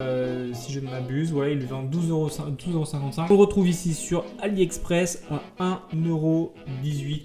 Si je ne m'abuse, ouais, il vend 12,55 €. On le retrouve ici sur AliExpress à 1,18 €.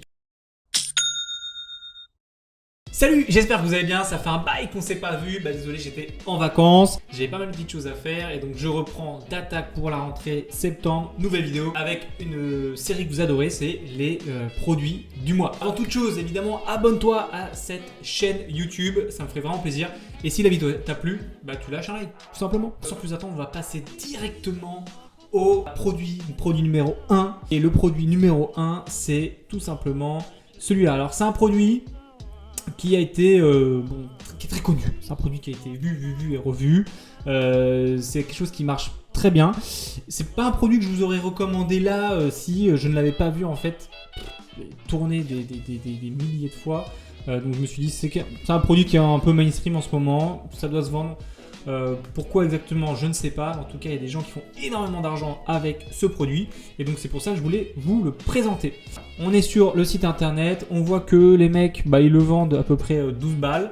Salut, j'espère que vous allez bien, ça fait un bail qu'on s'est pas vu, désolé j'étais en vacances, j'avais pas mal de petites choses à faire et donc je reprends d'attaque pour la rentrée septembre, nouvelle vidéo avec une série que vous adorez, c'est les produits du mois. Avant toute chose, évidemment, abonne-toi à cette chaîne YouTube, ça me ferait vraiment plaisir et si la vidéo t'a plu, tu lâches un like, tout simplement. Sans plus attendre, on va passer directement au produit numéro 1 et le produit numéro 1 c'est tout simplement celui-là. Alors c'est un produit qui a été qui est très connu. C'est un produit qui a été vu et revu. C'est quelque chose qui marche très bien. C'est pas un produit que je vous aurais recommandé là si je ne l'avais pas vu en fait tourner des milliers de fois. Donc je me suis dit c'est un produit qui est un peu mainstream en ce moment. Ça doit se vendre. Pourquoi exactement, je ne sais pas. En tout cas, il y a des gens qui font énormément d'argent avec ce produit. Et donc, c'est pour ça que je voulais vous le présenter. On est sur le site internet. On voit que les mecs, ils le vendent à peu près 12 balles.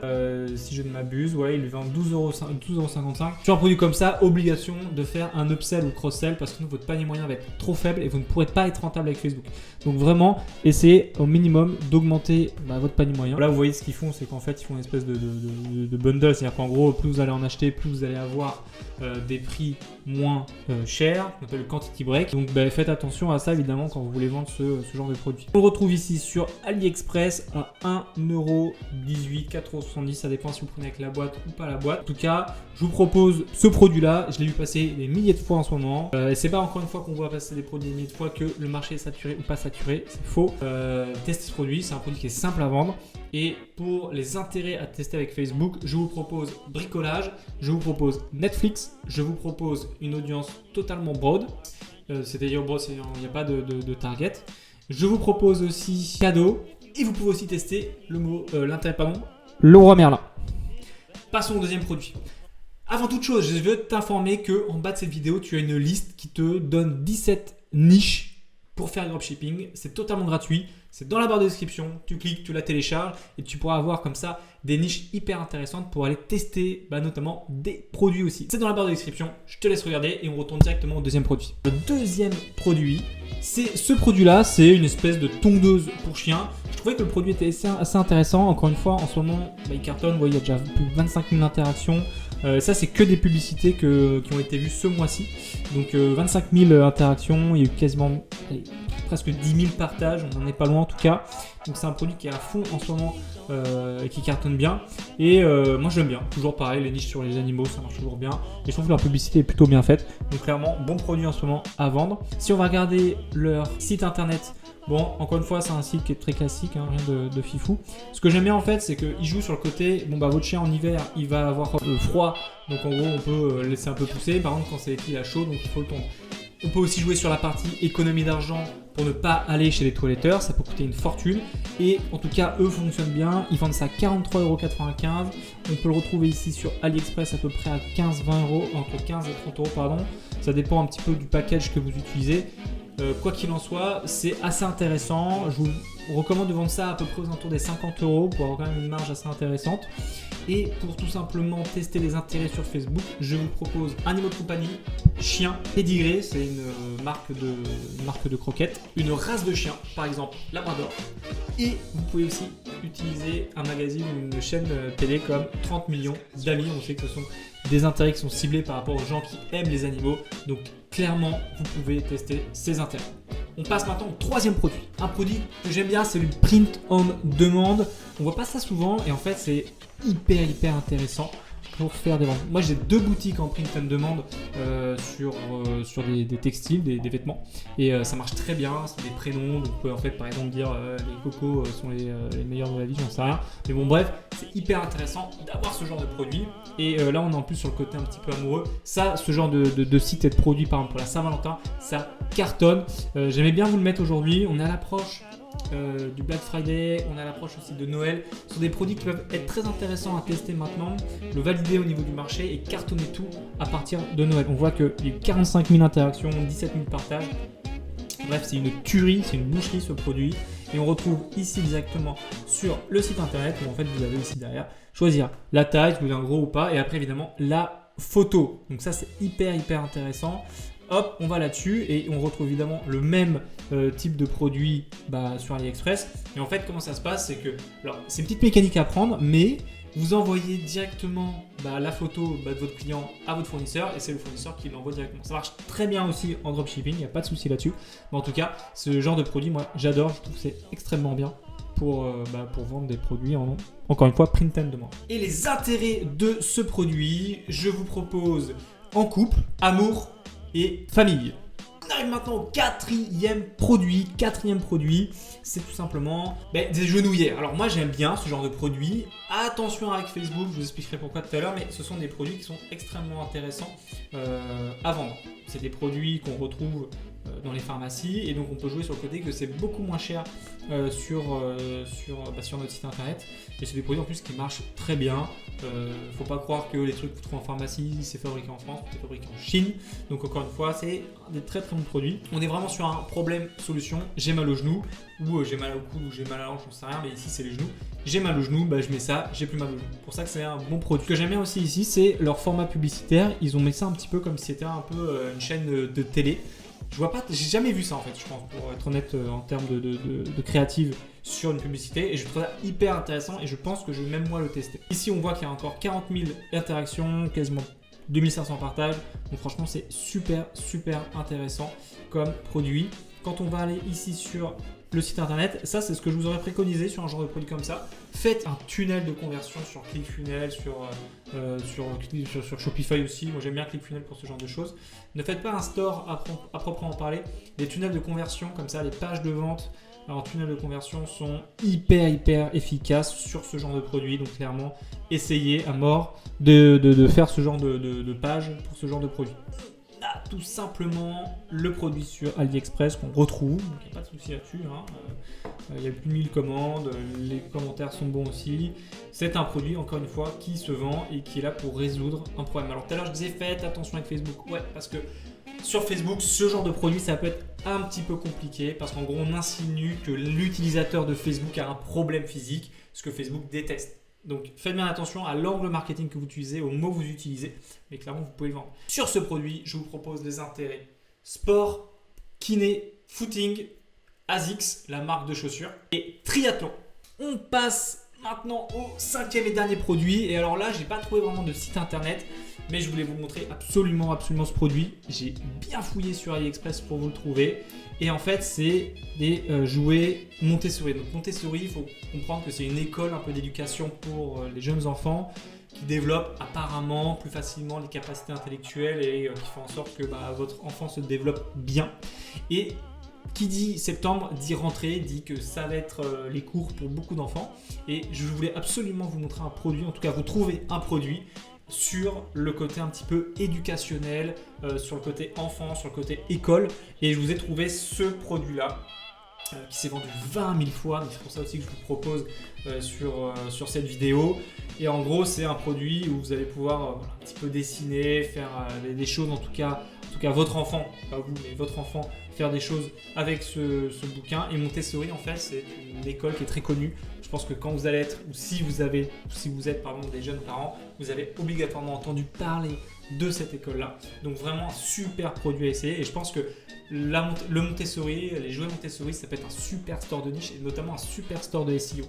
Si je ne m'abuse, ouais, ils le vendent 12,55 €. Sur un produit comme ça, obligation de faire un upsell ou cross-sell parce que sinon, votre panier moyen va être trop faible et vous ne pourrez pas être rentable avec Facebook. Donc, vraiment, essayez au minimum d'augmenter votre panier moyen. Là, vous voyez ce qu'ils font, c'est qu'en fait, ils font une espèce de bundle. C'est-à-dire qu'en gros, plus vous allez en acheter, plus vous allez avoir des prix moins chers, qu'on appelle le quantity break. Donc faites attention à ça évidemment quand vous voulez vendre ce genre de produit. On le retrouve ici sur AliExpress à 1,18 €, 4,70 €, ça dépend si vous prenez avec la boîte ou pas la boîte. En tout cas, je vous propose ce produit là, je l'ai vu passer des milliers de fois en ce moment. Et c'est pas encore une fois qu'on voit passer des produits des milliers de fois que le marché est saturé ou pas saturé, c'est faux. Testez ce produit, c'est un produit qui est simple à vendre. Et pour les intérêts à tester avec Facebook, je vous propose bricolage, je vous propose Netflix, je vous propose une audience totalement broad, c'est-à-dire broad, il n'y a pas de target. Je vous propose aussi cadeau et vous pouvez aussi tester le roi Merlin. Passons au deuxième produit. Avant toute chose, je veux t'informer qu'en bas de cette vidéo, tu as une liste qui te donne 17 niches pour faire le dropshipping. C'est totalement gratuit. C'est dans la barre de description, tu cliques, tu la télécharges et tu pourras avoir comme ça des niches hyper intéressantes pour aller tester notamment des produits aussi. C'est dans la barre de description, je te laisse regarder et on retourne directement au deuxième produit. Le deuxième produit, c'est ce produit-là, c'est une espèce de tondeuse pour chiens. Je trouvais que le produit était assez intéressant. Encore une fois, en ce moment, il cartonne, il y a déjà plus de 25 000 interactions. Ça, c'est que des publicités qui ont été vues ce mois-ci. Donc 25 000 interactions, il y a eu quasiment presque 10 000 partages, on n'en est pas loin en tout cas. Donc c'est un produit qui est à fond en ce moment et qui cartonne bien. Et moi j'aime bien, toujours pareil, les niches sur les animaux, ça marche toujours bien. Et je trouve que leur publicité est plutôt bien faite. Donc clairement, bon produit en ce moment à vendre. Si on va regarder leur site internet, encore une fois, c'est un site qui est très classique, rien de fifou. Ce que j'aime bien en fait, c'est qu'ils jouent sur le côté, votre chien en hiver, il va avoir froid. Donc en gros, on peut laisser un peu pousser. Par contre, quand c'est l'été, il a chaud, donc il faut le tondre. On peut aussi jouer sur la partie économie d'argent pour ne pas aller chez les toiletteurs, ça peut coûter une fortune. Et en tout cas, eux fonctionnent bien, ils vendent ça à 43,95 €. On peut le retrouver ici sur AliExpress à peu près à 15-20 €, entre 15 et 30 €, pardon. Ça dépend un petit peu du package que vous utilisez. Quoi qu'il en soit, c'est assez intéressant. Je vous recommande de vendre ça à peu près aux alentours des 50 € pour avoir quand même une marge assez intéressante. Et pour tout simplement tester les intérêts sur Facebook, je vous propose Animaux de compagnie, chien, Pedigree, c'est une marque de croquettes, une race de chien, par exemple Labrador. Et vous pouvez aussi utiliser un magazine ou une chaîne télé comme 30 millions d'amis. On sait que ce sont des intérêts qui sont ciblés par rapport aux gens qui aiment les animaux. Donc clairement, vous pouvez tester ces intérêts. On passe maintenant au troisième produit. Un produit que j'aime bien, c'est le print on demand. On voit pas ça souvent et en fait c'est hyper intéressant pour faire des ventes. Moi j'ai 2 boutiques en print on demand sur des textiles, des vêtements et ça marche très bien, c'est des prénoms, donc vous pouvez en fait par exemple dire les cocos sont les meilleurs de la vie, j'en sais rien. Mais c'est hyper intéressant d'avoir ce genre de produit et là on est en plus sur le côté un petit peu amoureux. Ça, ce genre de site et de produit par exemple pour la Saint-Valentin, ça cartonne. J'aimais bien vous le mettre aujourd'hui, on est à l'approche du Black Friday, on a l'approche aussi de Noël. Ce sont des produits qui peuvent être très intéressants à tester maintenant, le valider au niveau du marché et cartonner tout à partir de Noël. On voit qu'il y a eu 45 000 interactions, 17 000 partages. Bref, c'est une tuerie, c'est une boucherie ce produit. Et on retrouve ici directement sur le site internet où en fait vous avez ici derrière choisir la taille, si vous voulez un gros ou pas, et après évidemment la photo. Donc ça, c'est hyper intéressant. Hop, on va là-dessus et on retrouve évidemment le même type de produit sur AliExpress. Et en fait, comment ça se passe, c'est que, alors c'est une petite mécanique à prendre, mais vous envoyez directement la photo de votre client à votre fournisseur et c'est le fournisseur qui l'envoie directement. Ça marche très bien aussi en dropshipping, il n'y a pas de souci là-dessus. Mais en tout cas, ce genre de produit, moi j'adore, je trouve que c'est extrêmement bien pour vendre des produits encore une fois print and demand. Et les intérêts de ce produit, je vous propose en couple, amour et famille. On arrive maintenant au quatrième produit, c'est tout simplement des genouillères. Alors moi j'aime bien ce genre de produit. Attention avec Facebook, je vous expliquerai pourquoi tout à l'heure, mais ce sont des produits qui sont extrêmement intéressants à vendre. C'est des produits qu'on retrouve dans les pharmacies et donc on peut jouer sur le côté que c'est beaucoup moins cher sur notre site internet et c'est des produits en plus qui marchent très bien. Faut pas croire que les trucs que vous trouvez en pharmacie c'est fabriqué en France, c'est fabriqué en Chine, donc encore une fois c'est des très bons produits. On est vraiment sur un problème solution. J'ai mal au genou ou j'ai mal au cou ou j'ai mal à la hanche, j'en sais rien, mais ici c'est les genoux. J'ai mal au genou, je mets ça, j'ai plus mal au genou. C'est pour ça que c'est un bon produit. Ce que j'aime bien aussi ici, c'est leur format publicitaire. Ils ont mis ça un petit peu comme si c'était un peu une chaîne de télé. Je vois pas, j'ai jamais vu ça en fait, je pense, pour être honnête en termes de créative sur une publicité et je trouve ça hyper intéressant et je pense que je vais même moi le tester. Ici on voit qu'il y a encore 40 000 interactions, quasiment 2500 partages, donc franchement c'est super intéressant comme produit. Quand on va aller ici sur le site internet, ça c'est ce que je vous aurais préconisé sur un genre de produit comme ça. Faites un tunnel de conversion sur ClickFunnels, sur Shopify aussi. Moi j'aime bien ClickFunnels pour ce genre de choses. Ne faites pas un store à proprement parler. Les tunnels de conversion comme ça, les pages de vente en tunnel de conversion sont hyper efficaces sur ce genre de produit. Donc clairement, essayez à mort de faire ce genre de page pour ce genre de produit. Tout simplement le produit sur AliExpress qu'on retrouve, donc il n'y a pas de souci là-dessus, il y a plus de 1000 commandes, les commentaires sont bons aussi. C'est un produit encore une fois qui se vend et qui est là pour résoudre un problème. Alors tout à l'heure je disais faites attention avec Facebook, parce que sur Facebook ce genre de produit ça peut être un petit peu compliqué parce qu'en gros on insinue que l'utilisateur de Facebook a un problème physique, ce que Facebook déteste. Donc faites bien attention à l'angle marketing que vous utilisez, aux mots que vous utilisez, mais clairement vous pouvez le vendre. Sur ce produit, je vous propose les intérêts sport, kiné, footing, ASICS, la marque de chaussures, et triathlon. On passe maintenant au cinquième et dernier produit. Et alors là, j'ai pas trouvé vraiment de site internet, mais je voulais vous montrer absolument ce produit. J'ai bien fouillé sur AliExpress pour vous le trouver. Et en fait, c'est des jouets Montessori. Donc Montessori, il faut comprendre que c'est une école un peu d'éducation pour les jeunes enfants qui développe apparemment plus facilement les capacités intellectuelles et qui fait en sorte que votre enfant se développe bien. Et qui dit septembre dit rentrée, dit que ça va être les cours pour beaucoup d'enfants. Et je voulais absolument vous montrer un produit, en tout cas vous trouver un produit sur le côté un petit peu éducationnel, sur le côté enfant, sur le côté école. Et je vous ai trouvé ce produit-là qui s'est vendu 20 000 fois. Donc c'est pour ça aussi que je vous propose sur cette vidéo. Et en gros, c'est un produit où vous allez pouvoir un petit peu dessiner, faire des choses, en tout cas votre enfant, pas vous, mais votre enfant, faire des choses avec ce bouquin. Et Montessori, en fait, c'est une école qui est très connue. Je pense que quand vous allez être, ou si vous êtes des jeunes parents, vous avez obligatoirement entendu parler de cette école-là. Donc vraiment un super produit à essayer. Et je pense que le Montessori, les jouets Montessori, ça peut être un super store de niche et notamment un super store de SEO.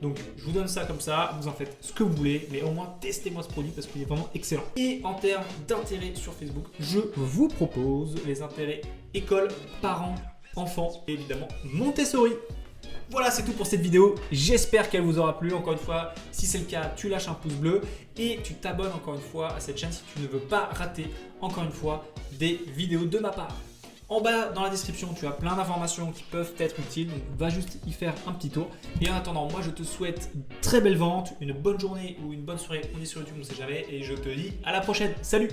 Donc je vous donne ça comme ça, vous en faites ce que vous voulez, mais au moins testez-moi ce produit parce qu'il est vraiment excellent. Et en termes d'intérêt sur Facebook, je vous propose les intérêts école, parents, enfants et évidemment Montessori. Voilà, c'est tout pour cette vidéo. J'espère qu'elle vous aura plu. Encore une fois, si c'est le cas, tu lâches un pouce bleu et tu t'abonnes encore une fois à cette chaîne si tu ne veux pas rater encore une fois des vidéos de ma part. En bas dans la description, tu as plein d'informations qui peuvent être utiles, donc va juste y faire un petit tour. Et en attendant, moi je te souhaite une très belle vente, une bonne journée ou une bonne soirée. On est sur YouTube, on ne sait jamais. Et je te dis à la prochaine. Salut!